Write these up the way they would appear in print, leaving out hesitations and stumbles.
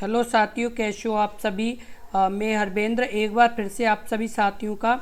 Hello साथियों, कैसे हो आप सभी। मैं हरबेंद्र एक बार फिर से आप सभी साथियों का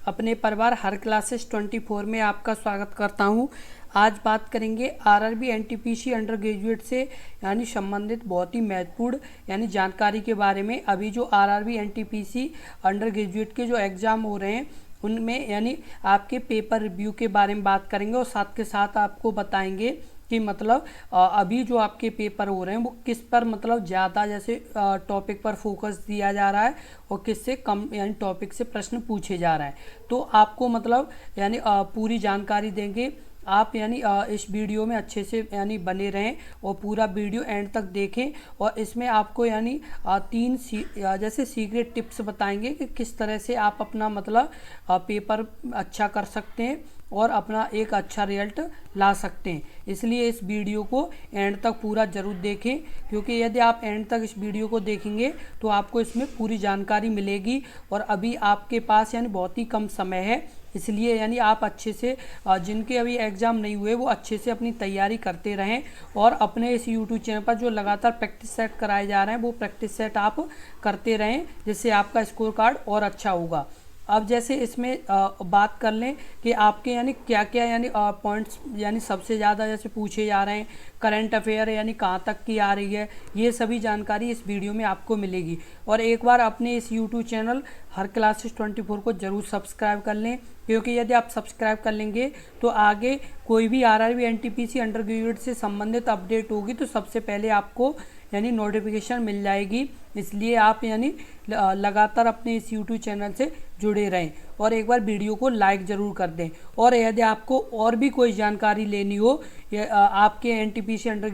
अपने परिवार हर क्लासेस 24 में आपका स्वागत करता हूं। आज बात करेंगे आरआरबी एनटीपीसी अंडर ग्रेजुएट से यानी संबंधित बहुत ही महत्वपूर्ण यानी जानकारी के बारे में। अभी जो आरआरबी एनटीपीसी अंडर ग्रेजुएट के जो एग्ज़ाम हो रहे हैं उनमें यानी आपके पेपर रिव्यू के बारे में बात करेंगे और साथ के साथ आपको बताएंगे कि मतलब अभी जो आपके पेपर हो रहे हैं वो किस पर मतलब ज़्यादा जैसे टॉपिक पर फोकस दिया जा रहा है और किससे कम यानी टॉपिक से प्रश्न पूछे जा रहा है। तो आपको मतलब यानी पूरी जानकारी देंगे आप यानी इस वीडियो में अच्छे से यानी बने रहें और पूरा वीडियो एंड तक देखें। और इसमें आपको यानी जैसे सीक्रेट टिप्स बताएंगे कि किस तरह से आप अपना मतलब पेपर अच्छा कर सकते हैं और अपना एक अच्छा रिजल्ट ला सकते हैं। इसलिए इस वीडियो को एंड तक पूरा ज़रूर देखें, क्योंकि यदि आप एंड तक इस वीडियो को देखेंगे तो आपको इसमें पूरी जानकारी मिलेगी। और अभी आपके पास यानी बहुत ही कम समय है, इसलिए यानी आप अच्छे से जिनके अभी एग्ज़ाम नहीं हुए वो अच्छे से अपनी तैयारी करते रहें और अपने इस यूट्यूब चैनल पर जो लगातार प्रैक्टिस सेट कराए जा रहे हैं वो प्रैक्टिस सेट आप करते रहें, जिससे आपका स्कोर कार्ड और अच्छा होगा। अब जैसे इसमें बात कर लें कि आपके यानी क्या क्या यानी पॉइंट्स यानी सबसे ज़्यादा जैसे पूछे जा रहे हैं, करंट अफेयर यानी कहाँ तक की आ रही है, ये सभी जानकारी इस वीडियो में आपको मिलेगी। और एक बार अपने इस यूट्यूब चैनल हर क्लासेस 24 को ज़रूर सब्सक्राइब कर लें, क्योंकि यदि आप सब्सक्राइब कर लेंगे तो आगे कोई भी आरआरबी एनटीपीसी अंडर ग्रेजुएट से संबंधित अपडेट होगी तो सबसे पहले आपको यानी नोटिफिकेशन मिल जाएगी। इसलिए आप यानी लगातार अपने इस यूट्यूब चैनल से जुड़े रहें और एक बार वीडियो को लाइक ज़रूर कर दें। और यदि आपको और भी कोई जानकारी लेनी हो आपके एनटीपीसी अंडर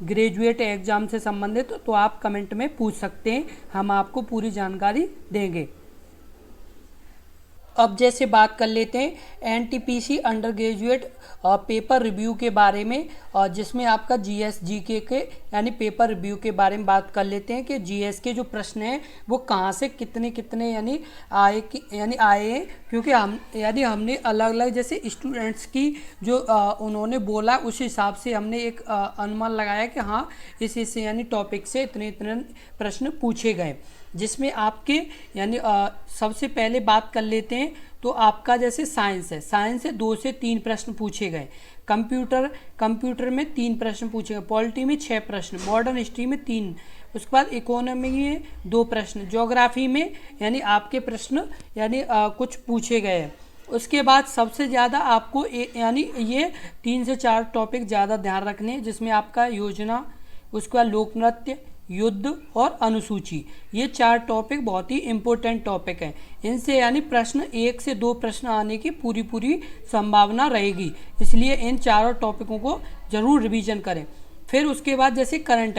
ग्रेजुएट एग्ज़ाम से संबंधित तो आप कमेंट में पूछ सकते हैं, हम आपको पूरी जानकारी देंगे। अब जैसे बात कर लेते हैं NTPC under graduate paper review के बारे में, जिसमें आपका जीएस जीके के यानी पेपर रिव्यू के बारे में बात कर लेते हैं कि जीएस के जो प्रश्न हैं वो कहाँ से कितने कितने यानी आए हैं। क्योंकि हमने अलग अलग जैसे स्टूडेंट्स की जो उन्होंने बोला उस हिसाब से हमने एक अनुमान लगाया कि हाँ इस यानी टॉपिक से इतने इतने प्रश्न पूछे गए, जिसमें आपके यानी सबसे पहले बात कर लेते हैं तो आपका जैसे साइंस है 2 से 3 प्रश्न पूछे गए, कंप्यूटर में 3 प्रश्न पूछे गए, पॉलिटी में 6 प्रश्न, मॉडर्न हिस्ट्री में 3, उसके बाद इकोनॉमी में 2 प्रश्न, ज्योग्राफी में यानी आपके प्रश्न यानी कुछ पूछे गए। उसके बाद सबसे ज़्यादा आपको यानी ये 3 से 4 टॉपिक ज़्यादा ध्यान रखने हैं, जिसमें आपका योजना, उसके बाद लोक नृत्य, युद्ध और अनुसूची, ये 4 टॉपिक बहुत ही इम्पोर्टेंट टॉपिक हैं। इनसे यानी प्रश्न 1 से 2 प्रश्न आने की पूरी संभावना रहेगी, इसलिए इन चारों टॉपिकों को ज़रूर रिवीजन करें। फिर उसके बाद जैसे करंट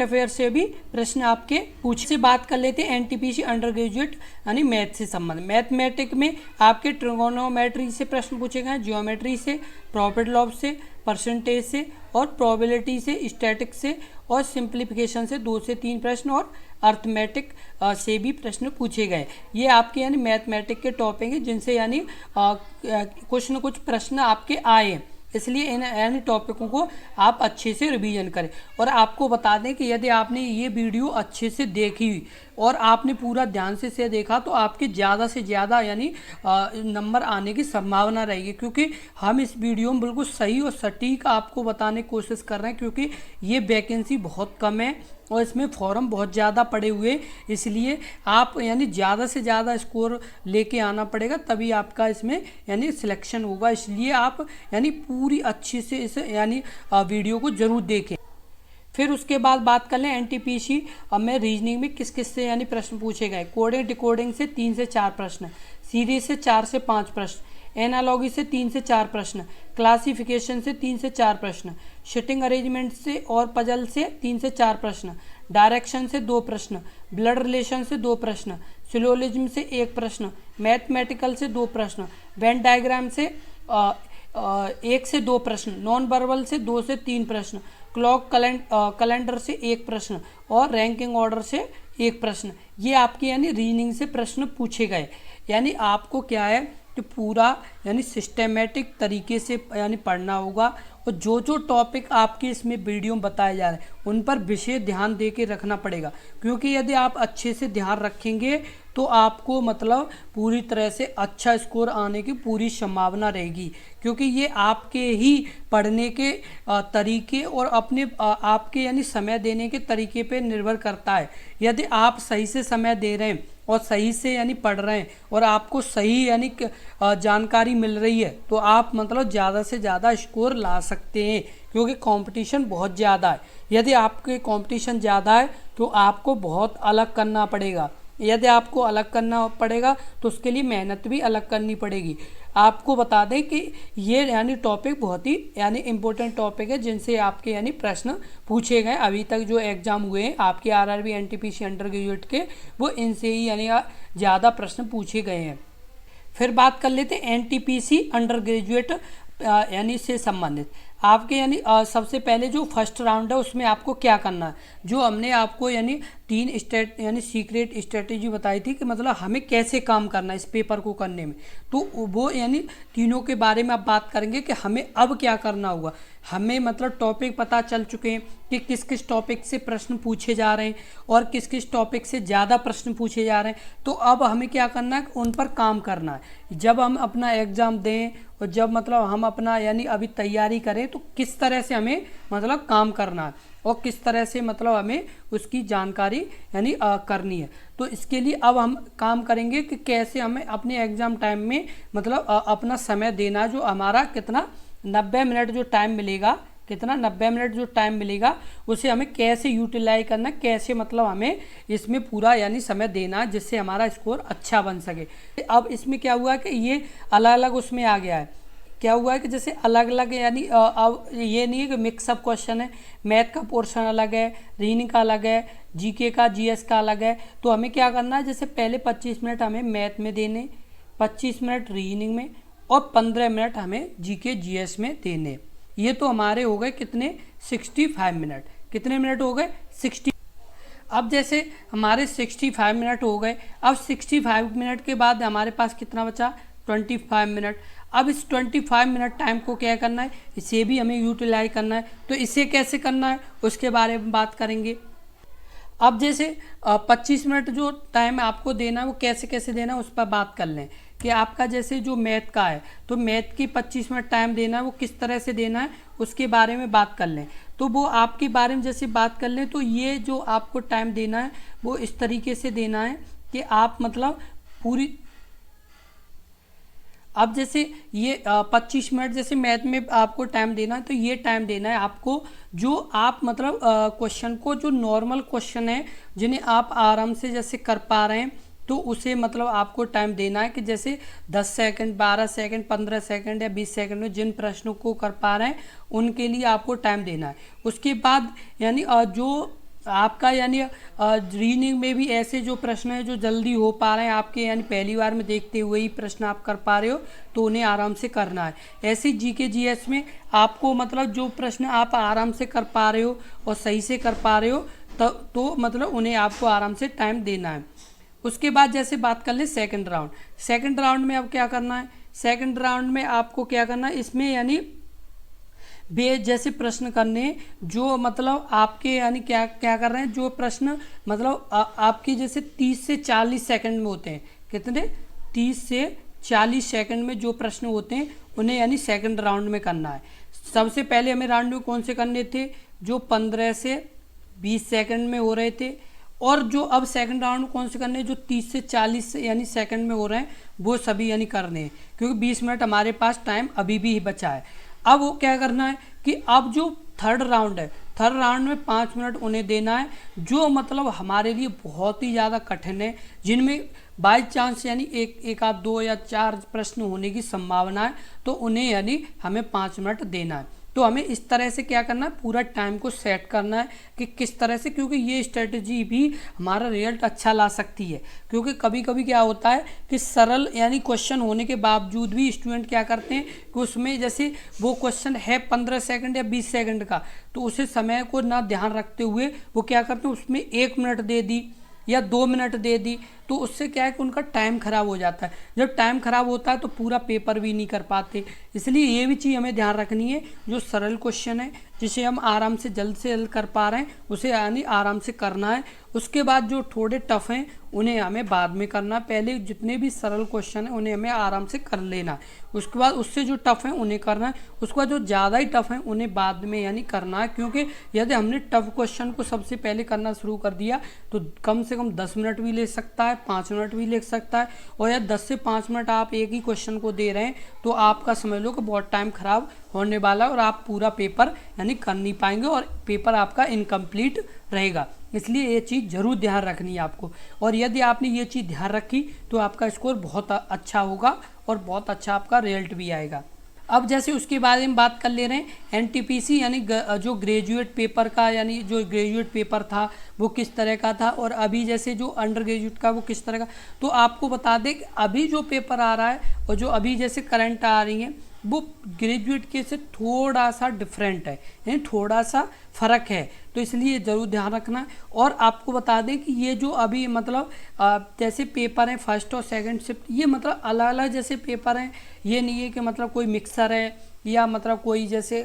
अफेयर से भी प्रश्न आपके पूछे। से बात कर लेते हैं एनटीपीसी अंडर ग्रेजुएट यानी मैथ से संबंध। मैथमेटिक में आपके ट्रिगोनोमेट्री से प्रश्न पूछे गए, ज्योमेट्री से, प्रॉफिट लॉ से, परसेंटेज से और प्रोबेबिलिटी से, स्टैटिक्स से और सिंप्लीफिकेशन से 2 से 3 प्रश्न और अर्थमेटिक से भी प्रश्न पूछे गए। ये आपके यानी मैथमेटिक के टॉपिक हैं जिनसे यानी कुछ न कुछ प्रश्न आपके आए, इसलिए इन यानी टॉपिकों को आप अच्छे से रिवीजन करें। और आपको बता दें कि यदि आपने ये वीडियो अच्छे से देखी और आपने पूरा ध्यान से देखा तो आपके ज़्यादा से ज़्यादा यानी नंबर आने की संभावना रहेगी, क्योंकि हम इस वीडियो में बिल्कुल सही और सटीक आपको बताने की कोशिश कर रहे हैं, क्योंकि ये वैकेंसी बहुत कम है और इसमें फॉर्म बहुत ज़्यादा पड़े हुए, इसलिए आप यानी ज़्यादा से ज़्यादा स्कोर लेके आना पड़ेगा, तभी आपका इसमें यानी सिलेक्शन होगा। इसलिए आप यानी पूरी अच्छी से इस यानी वीडियो को ज़रूर देखें। फिर उसके बाद बात कर लें एनटीपीसी में रीजनिंग में किस किस से यानी प्रश्न पूछे गए। कोडिंग डिकोडिंग से 3 से 4 प्रश्न, सीरीज से 4 से 5 प्रश्न, एनालॉगी से 3 से 4 प्रश्न, क्लासिफिकेशन से 3 से 4 प्रश्न, शिटिंग अरेंजमेंट से और पजल से 3 से 4 प्रश्न, डायरेक्शन से 2 प्रश्न, ब्लड रिलेशन से 2 प्रश्न, सिलोजिज्म से 1 प्रश्न, मैथमेटिकल से 2 प्रश्न, वेन डायग्राम से 1 से 2 प्रश्न, नॉन वर्बल से 2 से 3 प्रश्न, क्लॉक कैलेंडर से 1 प्रश्न और रैंकिंग ऑर्डर से 1 प्रश्न। ये आपके यानी रीजनिंग से प्रश्न पूछे गए। यानी आपको क्या है कि पूरा यानी सिस्टमेटिक तरीके से यानी पढ़ना होगा और जो जो टॉपिक आपके इसमें वीडियो में बताए जा रहे हैं उन पर विशेष ध्यान दे के रखना पड़ेगा, क्योंकि यदि आप अच्छे से ध्यान रखेंगे तो आपको मतलब पूरी तरह से अच्छा स्कोर आने की पूरी संभावना रहेगी, क्योंकि ये आपके ही पढ़ने के तरीके और अपने आपके यानी समय देने के तरीके पे निर्भर करता है। यदि आप सही से समय दे रहे हैं और सही से यानी पढ़ रहे हैं और आपको सही यानी जानकारी मिल रही है तो आप मतलब ज़्यादा से ज़्यादा स्कोर ला सकते हैं, क्योंकि कंपटीशन बहुत ज़्यादा है। यदि आपके कंपटीशन ज़्यादा है तो आपको बहुत अलग करना पड़ेगा। यदि आपको अलग करना पड़ेगा तो उसके लिए मेहनत भी अलग करनी पड़ेगी। आपको बता दें कि ये यानी टॉपिक बहुत ही यानी इम्पोर्टेंट टॉपिक है जिनसे आपके यानी प्रश्न पूछे गए। अभी तक जो एग्जाम हुए हैं आपके आरआरबी एनटीपीसी अंडर ग्रेजुएट के, वो इनसे ही यानी ज़्यादा प्रश्न पूछे गए हैं। फिर बात कर लेते हैं एनटीपीसी अंडर ग्रेजुएट यानी से संबंधित आपके यानी सबसे पहले जो फर्स्ट राउंड है उसमें आपको क्या करना है। जो हमने आपको यानी 3 स्टेट यानी सीक्रेट स्ट्रेटेजी बताई थी कि मतलब हमें कैसे काम करना है इस पेपर को करने में, तो वो यानी तीनों के बारे में अब बात करेंगे कि हमें अब क्या करना होगा। हमें मतलब टॉपिक पता चल चुके हैं कि किस किस टॉपिक से प्रश्न पूछे जा रहे हैं और किस किस टॉपिक से ज़्यादा प्रश्न पूछे जा रहे हैं, तो अब हमें क्या करना है, उन पर काम करना है। जब हम अपना एग्ज़ाम दें और जब मतलब हम अपना यानी अभी तैयारी करें तो किस तरह से हमें मतलब काम करना है और किस तरह से मतलब हमें उसकी जानकारी यानी करनी है। तो इसके लिए अब हम काम करेंगे कि कैसे हमें अपने एग्ज़ाम टाइम में मतलब अपना समय देना, जो हमारा कितना 90 मिनट जो टाइम मिलेगा, कितना 90 मिनट जो टाइम मिलेगा उसे हमें कैसे यूटिलाइज करना, कैसे मतलब हमें इसमें पूरा यानी समय देना जिससे हमारा स्कोर अच्छा बन सके। अब इसमें क्या हुआ कि ये अलग अलग उसमें आ गया है। क्या हुआ है कि जैसे अलग अलग यानी अब ये नहीं है कि मिक्सअप क्वेश्चन है, मैथ का पोर्शन अलग है, रीजनिंग का अलग है, जीके का जीएस का अलग है। तो हमें क्या करना है, जैसे पहले 25 मिनट हमें मैथ में देने, 25 मिनट रीजनिंग में और 15 मिनट हमें जीके जीएस में देने। ये तो हमारे हो गए कितने 65 मिनट। कितने मिनट हो गए 60। अब जैसे हमारे 65 मिनट हो गए, अब 65 मिनट के बाद हमारे पास कितना बचा 25 मिनट। अब इस 25 मिनट टाइम को क्या करना है, इसे भी हमें यूटिलाइज करना है। तो इसे कैसे करना है उसके बारे में बात करेंगे। अब जैसे 25 मिनट जो टाइम आपको देना है वो कैसे कैसे देना है उस पर बात कर लें कि आपका जैसे जो मैथ का है तो मैथ की 25 मिनट टाइम देना है वो किस तरह से देना है उसके बारे में बात कर लें। तो वो आपके बारे में जैसे बात कर लें तो ये जो आपको टाइम देना है वो इस तरीके से देना है कि आप मतलब पूरी, अब जैसे ये 25 मिनट जैसे मैथ में आपको टाइम देना है तो ये टाइम देना है आपको जो आप मतलब क्वेश्चन को, जो नॉर्मल क्वेश्चन है जिन्हें आप आराम से जैसे कर पा रहे हैं तो उसे मतलब आपको टाइम देना है कि जैसे 10 सेकंड 12 सेकंड 15 सेकंड या 20 सेकंड में जिन प्रश्नों को कर पा रहे हैं उनके लिए आपको टाइम देना है। उसके बाद यानी जो आपका यानी रीजनिंग में भी ऐसे जो प्रश्न है जो जल्दी हो पा रहे हैं आपके, यानी पहली बार में देखते हुए ही प्रश्न आप कर पा रहे हो तो उन्हें आराम से करना है। ऐसे जीके जीएस में आपको मतलब जो प्रश्न आप आराम से कर पा रहे हो और सही से कर पा रहे हो तो मतलब उन्हें आपको आराम से टाइम देना है। उसके बाद जैसे बात कर ले सेकंड राउंड। सेकंड राउंड में अब क्या करना है, सेकंड राउंड में आपको क्या करना है, इसमें यानी जैसे प्रश्न करने जो मतलब आपके यानी क्या क्या कर रहे हैं, जो प्रश्न मतलब आपके जैसे 30 से 40 सेकंड में होते हैं, कितने 30 से 40 सेकंड में जो प्रश्न होते हैं उन्हें यानी सेकंड राउंड में करना है। सबसे पहले हमें राउंड में कौन से करने थे, जो 15 से 20 सेकंड में हो रहे थे, और जो अब सेकंड राउंड कौन से करने हैं जो 30 से 40 यानी सेकंड में हो रहे हैं वो सभी यानी करने हैं, क्योंकि 20 मिनट हमारे पास टाइम अभी भी बचा है। अब वो क्या करना है कि अब जो थर्ड राउंड है, थर्ड राउंड में 5 मिनट उन्हें देना है जो मतलब हमारे लिए बहुत ही ज़्यादा कठिन है, जिनमें बाई चांस यानी एक आध 2 या 4 प्रश्न होने की संभावना है, तो उन्हें यानी हमें 5 मिनट देना है। तो हमें इस तरह से क्या करना है, पूरा टाइम को सेट करना है कि किस तरह से, क्योंकि ये स्ट्रेटजी भी हमारा रिजल्ट अच्छा ला सकती है। क्योंकि कभी कभी क्या होता है कि सरल यानी क्वेश्चन होने के बावजूद भी स्टूडेंट क्या करते हैं कि उसमें जैसे वो क्वेश्चन है 15 सेकंड या 20 सेकंड का, तो उसे समय को ना ध्यान रखते हुए वो क्या करते हैं उसमें 1 मिनट दे दी या 2 मिनट दे दी, तो उससे क्या है कि उनका टाइम खराब हो जाता है। जब टाइम खराब होता है तो पूरा पेपर भी नहीं कर पाते। इसलिए ये भी चीज़ हमें ध्यान रखनी है, जो सरल क्वेश्चन है जिसे हम आराम से जल्द कर पा रहे हैं उसे यानी आराम से करना है। उसके बाद जो थोड़े टफ हैं उन्हें हमें बाद में करना है। पहले जितने भी सरल क्वेश्चन हैं उन्हें हमें आराम से कर लेना है, उसके बाद उससे जो टफ है उन्हें करना है, उसके बाद जो ज़्यादा ही टफ है उन्हें बाद में यानी करना है। क्योंकि यदि हमने टफ क्वेश्चन को सबसे पहले करना शुरू कर दिया तो कम से कम 10 मिनट भी ले सकता है, 5 मिनट भी ले सकता है। और या 10 से 5 मिनट आप एक ही क्वेश्चन को दे रहे हैं तो आपका समझ लो कि बहुत टाइम खराब होने वाला है और आप पूरा पेपर यानी कर नहीं पाएंगे और पेपर आपका इनकम्प्लीट रहेगा। इसलिए ये चीज़ ज़रूर ध्यान रखनी है आपको। और यदि आपने ये चीज़ ध्यान रखी तो आपका स्कोर बहुत अच्छा होगा और बहुत अच्छा आपका रिजल्ट भी आएगा। अब जैसे उसके बारे में बात कर ले रहे हैं, एनटीपीसी यानी जो ग्रेजुएट पेपर का यानी जो ग्रेजुएट पेपर था वो किस तरह का था और अभी जैसे जो अंडर ग्रेजुएट का वो किस तरह का। तो आपको बता दें कि अभी जो पेपर आ रहा है और जो अभी जैसे करंट आ रही हैं वो ग्रेजुएट के से थोड़ा सा डिफरेंट है, यानी थोड़ा सा फ़र्क है। तो इसलिए ज़रूर ध्यान रखना है। और आपको बता दें कि ये जो अभी मतलब जैसे पेपर हैं फर्स्ट और सेकंड शिफ्ट, ये मतलब अलग अलग जैसे पेपर हैं। ये नहीं है कि मतलब कोई मिक्सर है या मतलब कोई जैसे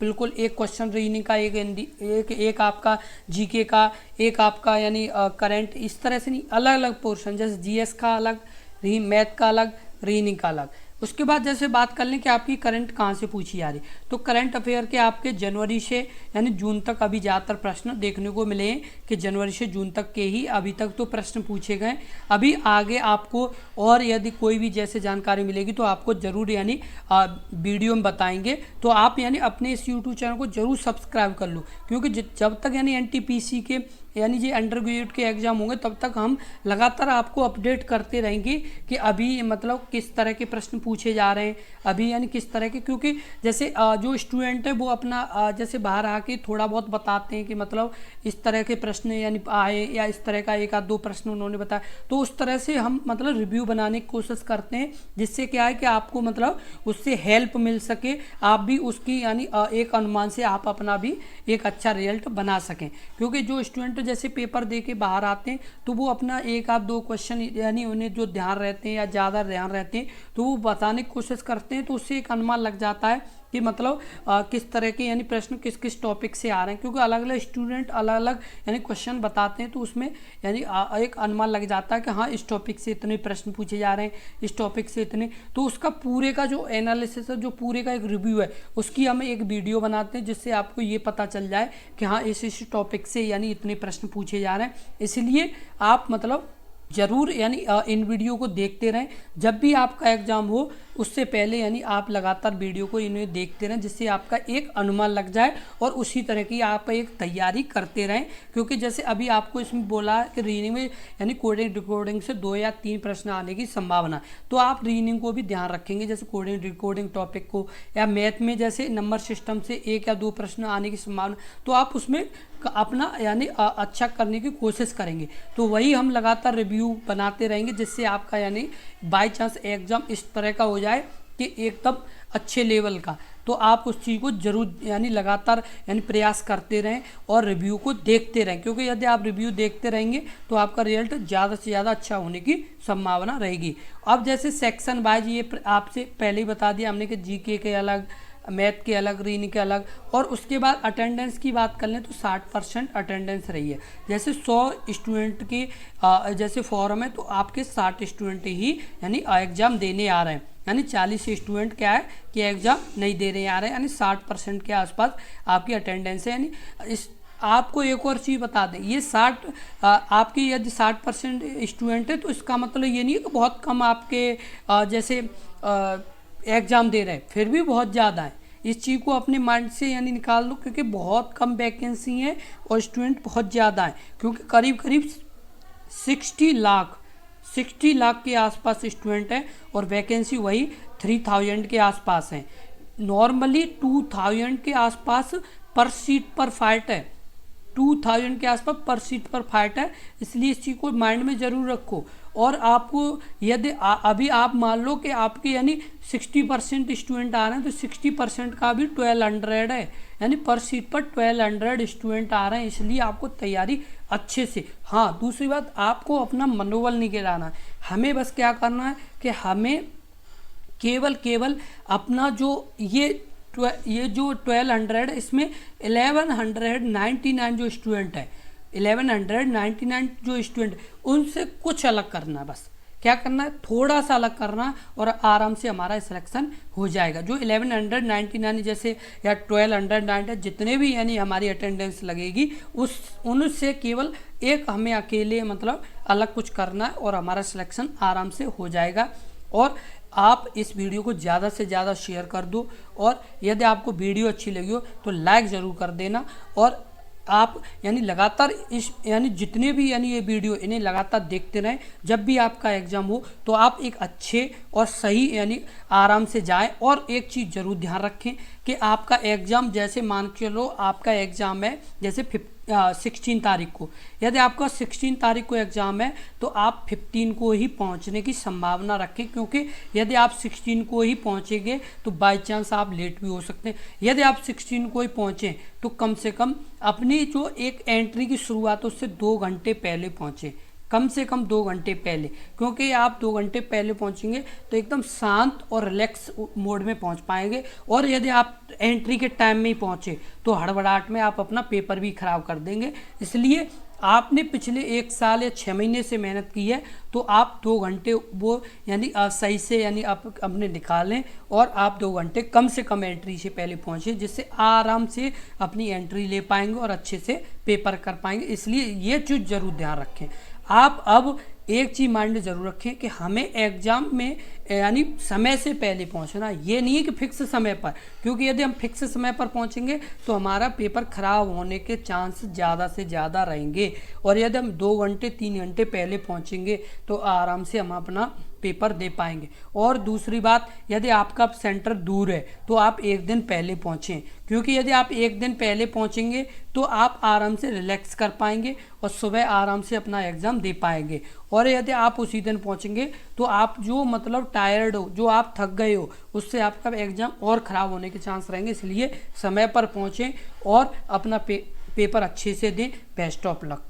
बिल्कुल एक क्वेश्चन रीजनिंग का, एक हिंदी, एक आपका जीके का, एक आपका यानी करंट, इस तरह से नहीं, अलग अलग पोर्शन जैसे जीएस का अलग, मैथ का अलग, रीजनिंग का अलग। उसके बाद जैसे बात कर लें कि आपकी करंट कहाँ से पूछी जा रही, तो करंट अफेयर के आपके जनवरी से यानी जून तक अभी ज़्यादातर प्रश्न देखने को मिले हैं कि जनवरी से जून तक के ही अभी तक तो प्रश्न पूछे गए। अभी आगे आपको और यदि कोई भी जैसे जानकारी मिलेगी तो आपको ज़रूर यानी वीडियो में बताएंगे। तो आप यानी अपने इस यूट्यूब चैनल को ज़रूर सब्सक्राइब कर लो, क्योंकि जब तक यानी एनटीपीसी के यानी जो अंडर ग्रेजुएट के एग्ज़ाम होंगे तब तक हम लगातार आपको अपडेट करते रहेंगे कि अभी मतलब किस तरह के प्रश्न पूछे जा रहे हैं, अभी यानी किस तरह के। क्योंकि जैसे जो स्टूडेंट है वो अपना जैसे बाहर आके थोड़ा बहुत बताते हैं कि मतलब इस तरह के प्रश्न यानी आए या इस तरह का एक आध दो प्रश्न उन्होंने बताया, तो उस तरह से हम मतलब रिव्यू बनाने की कोशिश करते हैं, जिससे क्या है कि आपको मतलब उससे हेल्प मिल सके, आप भी उसकी यानी एक अनुमान से आप अपना भी एक अच्छा रिजल्ट बना सकें। क्योंकि जो स्टूडेंट जैसे पेपर दे के बाहर आते हैं तो वो अपना एक आध दो क्वेश्चन यानी उन्हें जो ध्यान रहते हैं या ज़्यादा ध्यान रहते हैं तो वो बताने की कोशिश करते हैं, तो उससे एक अनुमान लग जाता है कि मतलब किस तरह के यानी प्रश्न किस किस टॉपिक से आ रहे हैं। क्योंकि अलग अलग स्टूडेंट अलग अलग यानी क्वेश्चन बताते हैं, तो उसमें यानी एक अनुमान लग जाता है कि हाँ इस टॉपिक से इतने प्रश्न पूछे जा रहे हैं, इस टॉपिक से इतने। तो उसका पूरे का जो एनालिसिस है, जो पूरे का एक रिव्यू है, उसकी हम एक वीडियो बनाते हैं जिससे आपको ये पता चल जाए कि हाँ इस टॉपिक से यानी इतने प्रश्न पूछे जा रहे हैं। इसलिए आप मतलब ज़रूर यानी इन वीडियो को देखते रहें। जब भी आपका एग्ज़ाम हो उससे पहले यानी आप लगातार वीडियो को इन्हें देखते रहें, जिससे आपका एक अनुमान लग जाए और उसी तरह की आप एक तैयारी करते रहें। क्योंकि जैसे अभी आपको इसमें बोला कि रीजनिंग में यानी कोडिंग डिकोडिंग से 2 या 3 प्रश्न आने की संभावना, तो आप रीजनिंग को भी ध्यान रखेंगे, जैसे कोडिंग डिकोडिंग टॉपिक को, या मैथ में जैसे नंबर सिस्टम से 1 या 2 प्रश्न आने की संभावना, तो आप उसमें अपना यानी अच्छा करने की कोशिश करेंगे। तो वही हम लगातार रिव्यू बनाते रहेंगे, जिससे आपका यानी बाय चांस एग्ज़ाम इस तरह का हो जाए कि एकदम अच्छे लेवल का। तो आप उस चीज़ को जरूर यानी लगातार यानी प्रयास करते रहें और रिव्यू को देखते रहें, क्योंकि यदि आप रिव्यू देखते रहेंगे तो आपका रिजल्ट ज़्यादा से ज़्यादा अच्छा होने की संभावना रहेगी। अब जैसे सेक्शन वाइज ये आपसे पहले ही बता दिया हमने कि जीके के अलग, मैथ के अलग, रीजनिंग के अलग। और उसके बाद अटेंडेंस की बात कर लें तो 60% अटेंडेंस रही है। जैसे 100 स्टूडेंट की जैसे फॉर्म है तो आपके 60 स्टूडेंट ही यानी एग्ज़ाम देने आ रहे हैं, यानी 40 स्टूडेंट क्या है कि एग्ज़ाम नहीं देने आ रहे हैं, यानी 60% के आसपास आपकी अटेंडेंस है। यानी इस आपको एक और चीज़ बता दें, ये 60 आपकी यदि 60% स्टूडेंट है तो इसका मतलब ये नहीं है कि बहुत कम आपके जैसे एग्ज़ाम दे रहे हैं, फिर भी बहुत ज़्यादा है। इस चीज़ को अपने माइंड से यानी निकाल लो, क्योंकि बहुत कम वैकेंसी है और स्टूडेंट बहुत ज़्यादा है। क्योंकि करीब करीब 60 लाख के आसपास स्टूडेंट हैं और वैकेंसी वही 3000 के आसपास है। नॉर्मली 2000 के आसपास पर सीट पर फाइट है, 2000 के आसपास पर सीट पर फाइट है, इसलिए इस चीज़ को माइंड में ज़रूर रखो। और आपको यदि अभी आप मान लो कि आपके यानी 60% स्टूडेंट आ रहे हैं, तो 60% का भी 1200 है, यानी पर सीट पर 1200 स्टूडेंट आ रहे हैं, इसलिए आपको तैयारी अच्छे से। हाँ, दूसरी बात, आपको अपना मनोबल नहीं गिराना है। हमें बस क्या करना है कि हमें केवल अपना जो ये जो 1200 है, इसमें 1199 जो स्टूडेंट है, 1199 जो स्टूडेंट, उनसे कुछ अलग करना है। बस क्या करना है, थोड़ा सा अलग करना है और आराम से हमारा सिलेक्शन हो जाएगा। जो 1199 जैसे या 1290 जितने भी यानी हमारी अटेंडेंस लगेगी, उनसे केवल एक हमें अकेले मतलब अलग कुछ करना है और हमारा सिलेक्शन आराम से हो जाएगा। और आप इस वीडियो को ज़्यादा से ज़्यादा शेयर कर दो, और यदि आपको वीडियो अच्छी लगी हो तो लाइक ज़रूर कर देना। और आप यानी लगातार इस यानी जितने भी यानी ये वीडियो इन्हें लगातार देखते रहें। जब भी आपका एग्ज़ाम हो तो आप एक अच्छे और सही यानी आराम से जाएं। और एक चीज़ ज़रूर ध्यान रखें कि आपका एग्ज़ाम, जैसे मान के चलो आपका एग्ज़ाम है जैसे 16 तारीख को, यदि आपका 16 तारीख को एग्ज़ाम है तो आप 15 को ही पहुंचने की संभावना रखें, क्योंकि यदि आप 16 को ही पहुंचेंगे तो बाय चांस आप लेट भी हो सकते हैं। यदि आप 16 को ही पहुंचें तो कम से कम अपनी जो एक एंट्री की शुरुआत उससे 2 घंटे पहले पहुंचें, कम से कम 2 घंटे पहले, क्योंकि आप 2 घंटे पहले पहुंचेंगे तो एकदम शांत और रिलैक्स मोड में पहुंच पाएंगे। और यदि आप एंट्री के टाइम में ही पहुंचे तो हड़बड़ाहट में आप अपना पेपर भी खराब कर देंगे। इसलिए आपने पिछले 1 साल या 6 महीने से मेहनत की है, तो आप 2 घंटे वो यानी सही से यानी आप अपने निकालें और आप 2 घंटे कम से कम एंट्री से पहले पहुँचें, जिससे आराम से अपनी एंट्री ले पाएंगे और अच्छे से पेपर कर पाएंगे। इसलिए ये चीज़ ज़रूर ध्यान रखें। आप अब एक चीज़ माइंड में ज़रूर रखें कि हमें एग्ज़ाम में यानी समय से पहले पहुंचना, ये नहीं है कि फिक्स समय पर, क्योंकि यदि हम फिक्स समय पर पहुंचेंगे तो हमारा पेपर ख़राब होने के चांस ज़्यादा से ज़्यादा रहेंगे। और यदि हम 2 घंटे 3 घंटे पहले पहुंचेंगे तो आराम से हम अपना पेपर दे पाएंगे। और दूसरी बात, यदि आपका सेंटर दूर है तो आप 1 दिन पहले पहुँचें, क्योंकि यदि आप 1 दिन पहले पहुँचेंगे तो आप आराम से रिलैक्स कर पाएंगे और सुबह आराम से अपना एग्ज़ाम दे पाएंगे। और यदि आप उसी दिन पहुँचेंगे तो आप जो मतलब टायर्ड हो, जो आप थक गए हो, उससे आपका एग्ज़ाम और ख़राब होने के चांस रहेंगे। इसलिए समय पर पहुँचें और अपना पेपर अच्छे से दें। Best of luck.